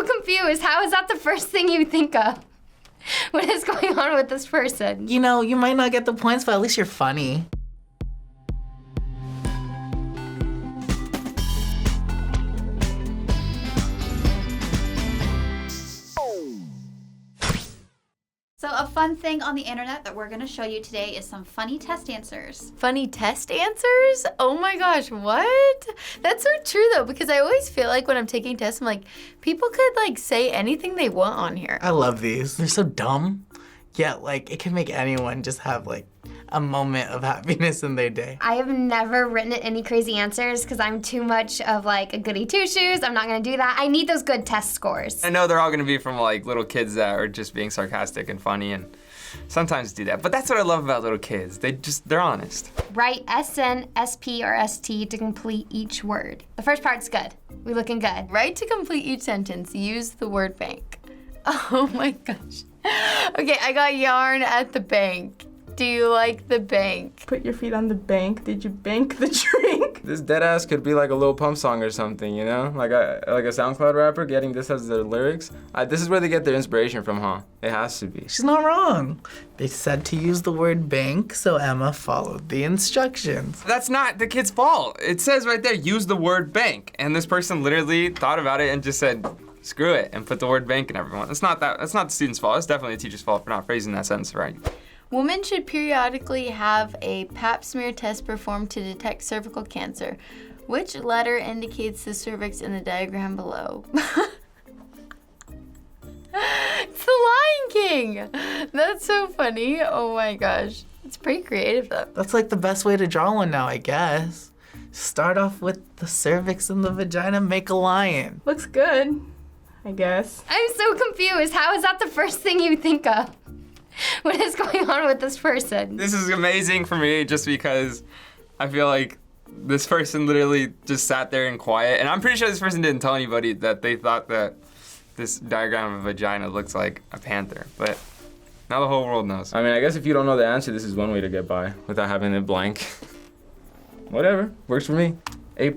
confused. How is that the first thing you think of? What is going on with this person? You know, you might not get the points, but at least you're funny. So a fun thing on the internet that we're gonna show you today is some funny test answers. Funny test answers? Oh my gosh, what? That's so true though, because I always feel like when I'm taking tests, I'm like, people could like say anything they want on here. I love these. They're so dumb, yet like it can make anyone just have like a moment of happiness in their day. I have never written any crazy answers because I'm too much of like a goody two-shoes. I'm not gonna do that. I need those good test scores. I know they're all gonna be from like little kids that are just being sarcastic and funny and sometimes do that. But that's what I love about little kids. They're honest. Write SN, SP, or ST to complete each word. The first part's good. We looking good. Right to complete each sentence, use the word bank. Oh my gosh. Okay, I got yarn at the bank. Do you like the bank? Put your feet on the bank. Did you bank the drink? This deadass could be like a Lil Pump song or something, you know? Like a SoundCloud rapper getting this as their lyrics. This is where they get their inspiration from, huh? It has to be. She's not wrong. They said to use the word bank, so Emma followed the instructions. That's not the kid's fault. It says right there, use the word bank. And this person literally thought about it and just said, screw it, and put the word bank in everyone. That's not the student's fault. It's definitely the teacher's fault for not phrasing that sentence right. Women should periodically have a Pap Smear test performed to detect cervical cancer. Which letter indicates the cervix in the diagram below? It's the Lion King! That's so funny. Oh my gosh. It's pretty creative though. That's like the best way to draw one now, I guess. Start off with the cervix and the vagina, make a lion. Looks good, I guess. I'm so confused. How is that the first thing you think of? What is going on with this person? This is amazing for me just because I feel like this person literally just sat there and quiet. And I'm pretty sure this person didn't tell anybody that they thought that this diagram of a vagina looks like a panther. But now the whole world knows. I mean, I guess if you don't know the answer, this is one way to get by without having it blank. Whatever, works for me. A+.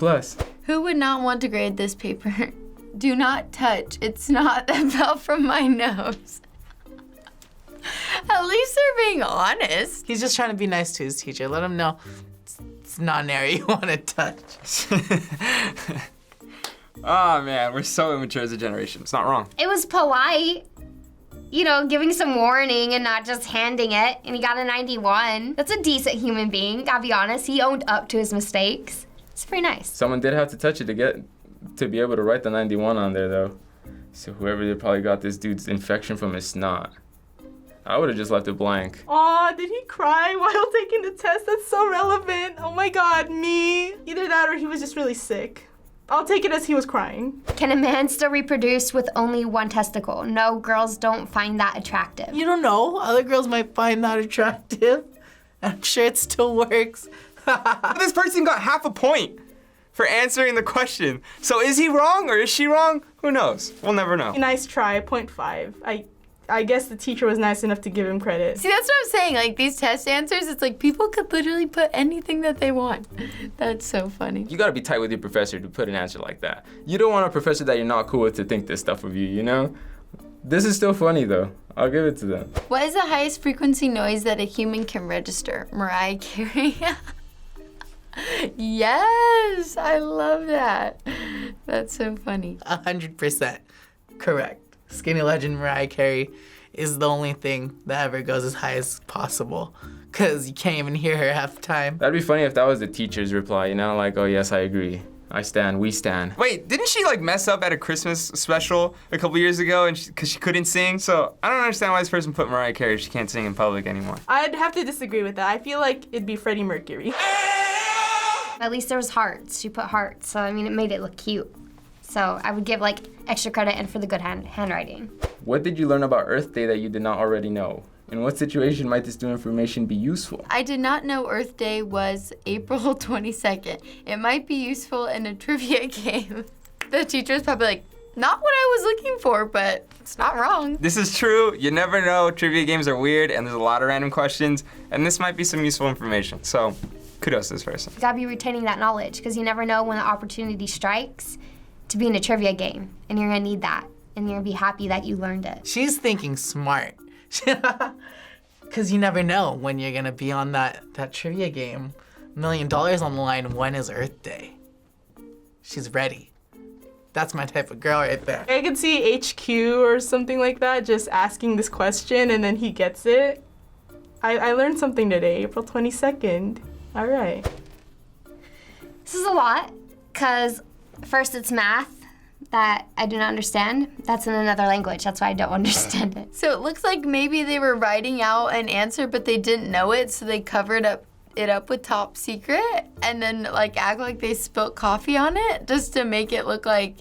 Who would not want to grade this paper? Do not touch. It's not that fell from my nose. At least they're being honest. He's just trying to be nice to his teacher. Let him know it's not an area you want to touch. Oh man, we're so immature as a generation. It's not wrong. It was polite. You know, giving some warning and not just handing it. And he got a 91. That's a decent human being, gotta be honest. He owned up to his mistakes. It's pretty nice. Someone did have to touch it to be able to write the 91 on there though. So whoever did probably got this dude's infection from his snot. I would have just left it blank. Aw, did he cry while taking the test? That's so relevant. Oh my God, me. Either that or he was just really sick. I'll take it as he was crying. Can a man still reproduce with only one testicle? No, girls don't find that attractive. You don't know. Other girls might find that attractive. I'm sure it still works. This person got half a point for answering the question. So is he wrong or is she wrong? Who knows? We'll never know. Nice try, 0.5. I guess the teacher was nice enough to give him credit. See, that's what I'm saying. Like, these test answers, it's like people could literally put anything that they want. That's so funny. You gotta be tight with your professor to put an answer like that. You don't want a professor that you're not cool with to think this stuff of you, you know? This is still funny though. I'll give it to them. What is the highest frequency noise that a human can register? Mariah Carey. Yes, I love that. That's so funny. 100% correct. Skinny legend Mariah Carey is the only thing that ever goes as high as possible, because you can't even hear her half the time. That'd be funny if that was the teacher's reply, you know? Like, oh yes, I agree. I stand, we stand. Wait, didn't she like mess up at a Christmas special a couple years ago and because she couldn't sing? So I don't understand why this person put Mariah Carey if she can't sing in public anymore. I'd have to disagree with that. I feel like it'd be Freddie Mercury. At least there was hearts. She put hearts, so I mean, it made it look cute. So I would give like extra credit and for the good handwriting. What did you learn about Earth Day that you did not already know? In what situation might this new information be useful? I did not know Earth Day was April 22nd. It might be useful in a trivia game. The teacher's probably like, not what I was looking for, but it's not wrong. This is true. You never know. Trivia games are weird and there's a lot of random questions, and this might be some useful information. So kudos to this person. You gotta be retaining that knowledge because you never know when the opportunity strikes to be in a trivia game, and you're gonna need that and you're gonna be happy that you learned it. She's thinking smart. Because you never know when you're gonna be on that trivia game. $1 million on the line, when is Earth Day? She's ready. That's my type of girl right there. I could see HQ or something like that just asking this question and then he gets it. I learned something today, April 22nd. All right. This is a lot, because first it's math that I do not understand. That's in another language, that's why I don't understand it. So it looks like maybe they were writing out an answer, but they didn't know it, so they covered it up with top secret, and then like act like they spilt coffee on it, just to make it look like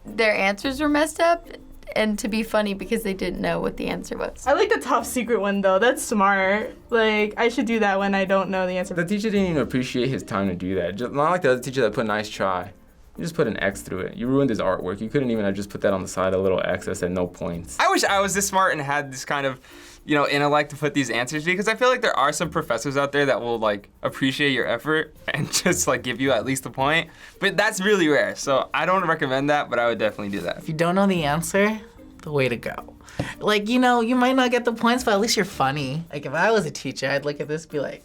their answers were messed up, and to be funny because they didn't know what the answer was. I like the top secret one though. That's smart. Like, I should do that when I don't know the answer. The teacher didn't even appreciate his time to do that. Just, not like the other teacher that put nice try. You just put an X through it. You ruined his artwork. You couldn't even have just put that on the side, a little X that said no points. I wish I was this smart and had this kind of, intellect to put these answers to, because I feel like there are some professors out there that will like appreciate your effort and just like give you at least a point. But that's really rare. So I don't recommend that, but I would definitely do that. If you don't know the answer, the way to go. Like, you might not get the points, but at least you're funny. Like, if I was a teacher, I'd look at this and be like,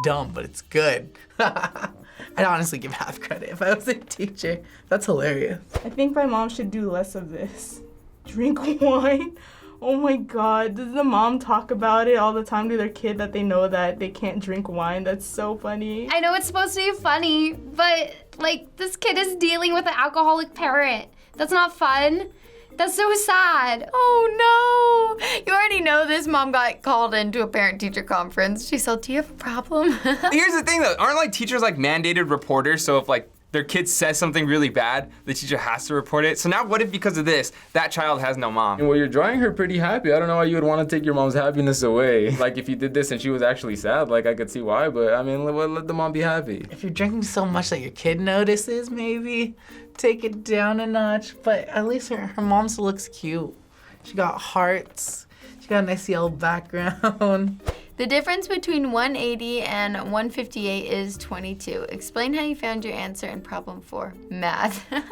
dumb, but it's good. I'd honestly give half credit if I was a teacher. That's hilarious. I think my mom should do less of this. Drink wine? Oh my god, does the mom talk about it all the time to their kid that they know that they can't drink wine? That's so funny. I know it's supposed to be funny, but like this kid is dealing with an alcoholic parent. That's not fun. That's so sad. Oh no! You already know this mom got called into a parent-teacher conference. She said, "Do you have a problem?" Here's the thing though, aren't like teachers like mandated reporters? So if like their kid says something really bad, the teacher has to report it. So now what if because of this, that child has no mom? Well, you're drawing her pretty happy. I don't know why you would want to take your mom's happiness away. Like if you did this and she was actually sad, like I could see why, but I mean, let the mom be happy. If you're drinking so much that your kid notices, maybe take it down a notch. But at least her mom still looks cute. She got hearts. She got a nice yellow background. The difference between 180 and 158 is 22. Explain how you found your answer in problem 4, math. Those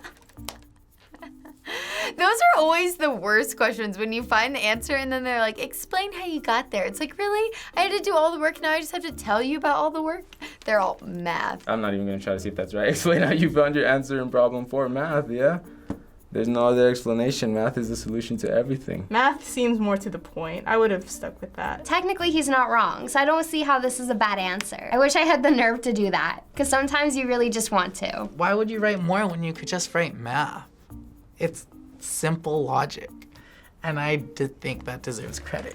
are always the worst questions, when you find the answer and then they're like, explain how you got there. It's like, really? I had to do all the work, now I just have to tell you about all the work? They're all math. I'm not even gonna try to see if that's right. Explain how you found your answer in problem 4, math, yeah? There's no other explanation. Math is the solution to everything. Math seems more to the point. I would have stuck with that. Technically, he's not wrong, so I don't see how this is a bad answer. I wish I had the nerve to do that, because sometimes you really just want to. Why would you write more when you could just write math? It's simple logic. And I did think that deserves credit.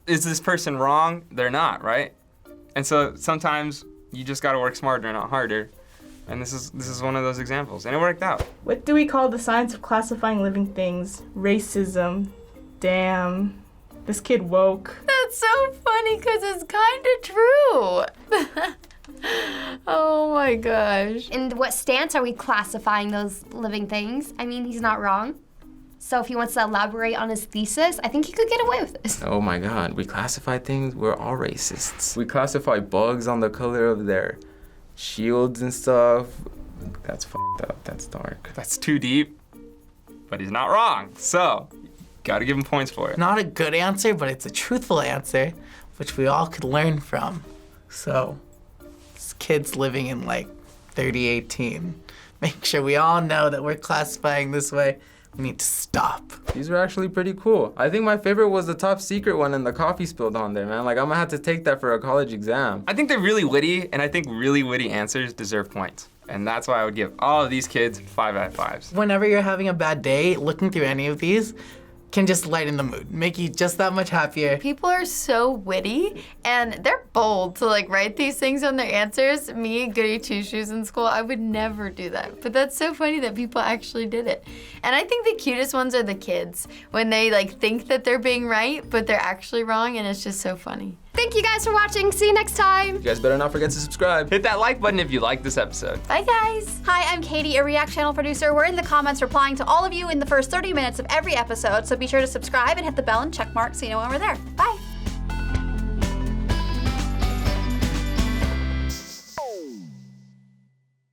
Is this person wrong? They're not, right? And so sometimes you just gotta work smarter, not harder. And this is one of those examples, and it worked out. What do we call the science of classifying living things? Racism. Damn. This kid woke. That's so funny because it's kind of true. Oh my gosh. In what stance are we classifying those living things? I mean, he's not wrong. So if he wants to elaborate on his thesis, I think he could get away with this. Oh my god, we classify things, we're all racists. We classify bugs on the color of their shields and stuff. That's fucked up. That's dark. That's too deep, but he's not wrong. So, gotta give him points for it. Not a good answer, but it's a truthful answer, which we all could learn from. So, this kid's living in like 3018. Make sure we all know that we're classifying this way. We need to stop. These are actually pretty cool. I think my favorite was the top secret one and the coffee spilled on there, man. Like, I'm gonna have to take that for a college exam. I think they're really witty, and I think really witty answers deserve points. And that's why I would give all of these kids 5 out of 5s. Whenever you're having a bad day, looking through any of these can just lighten the mood, make you just that much happier. People are so witty and they're bold to like write these things on their answers. Me, goody two-shoes in school, I would never do that. But that's so funny that people actually did it. And I think the cutest ones are the kids, when they like think that they're being right, but they're actually wrong, and it's just so funny. Thank you guys for watching. See you next time. You guys better not forget to subscribe. Hit that like button if you liked this episode. Bye guys. Hi, I'm Katie, a React channel producer. We're in the comments replying to all of you in the first 30 minutes of every episode, so be sure to subscribe and hit the bell and check mark so you know when we're there. Bye.